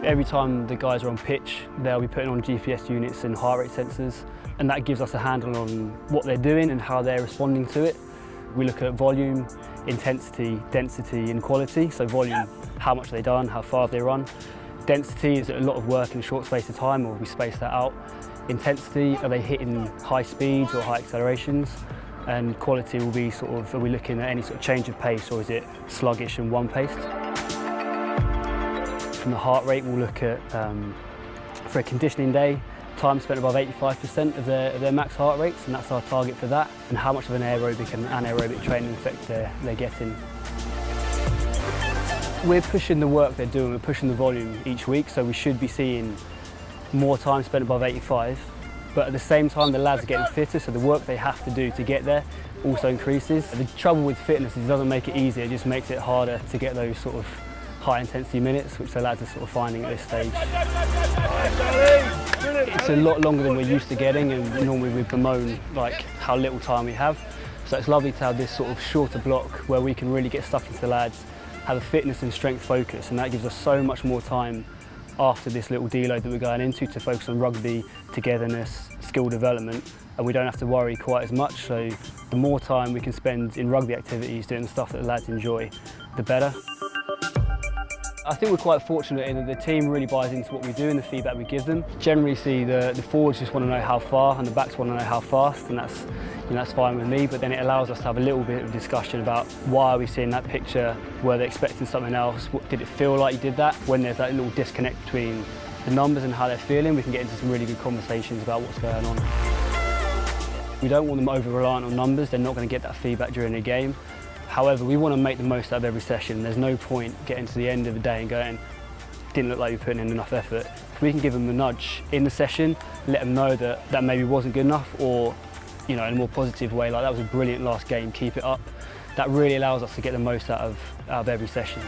Every time the guys are on pitch, they'll be putting on GPS units and heart rate sensors, and that gives us a handle on what they're doing and how they're responding to it. We look at volume, intensity, density and quality. So volume, how much they've done, how far they run. Density is a lot of work in a short space of time, or we space that out. Intensity, are they hitting high speeds or high accelerations? And quality will be sort of, are we looking at any sort of change of pace, or is it sluggish and one-paced? From the heart rate, we'll look at, for a conditioning day, time spent above 85% of their max heart rates, and that's our target for that, and how much of an aerobic and anaerobic training effect they're getting. We're pushing the work they're doing, we're pushing the volume each week, so we should be seeing more time spent above 85, but at the same time the lads are getting fitter, so the work they have to do to get there also increases. The trouble with fitness is it doesn't make it easier, it just makes it harder to get those sort of high intensity minutes, which the lads are sort of finding at this stage. It's a lot longer than we're used to getting, and normally we bemoan like how little time we have. So it's lovely to have this sort of shorter block where we can really get stuck into the lads, have a fitness and strength focus, and that gives us so much more time after this little deload that we're going into to focus on rugby, togetherness, skill development, and we don't have to worry quite as much. So the more time we can spend in rugby activities doing the stuff that the lads enjoy, the better. I think we're quite fortunate in that the team really buys into what we do and the feedback we give them. Generally see the forwards just want to know how far and the backs want to know how fast, and that's fine with me, but then it allows us to have a little bit of discussion about why are we seeing that picture, were they expecting something else, did it feel like you did that? When there's that little disconnect between the numbers and how they're feeling, we can get into some really good conversations about what's going on. We don't want them over-reliant on numbers, they're not going to get that feedback during the game. However, we want to make the most out of every session. There's no point getting to the end of the day and going, didn't look like you're putting in enough effort. If we can give them a nudge in the session, let them know that that maybe wasn't good enough, or in a more positive way, like that was a brilliant last game, keep it up. That really allows us to get the most out of every session.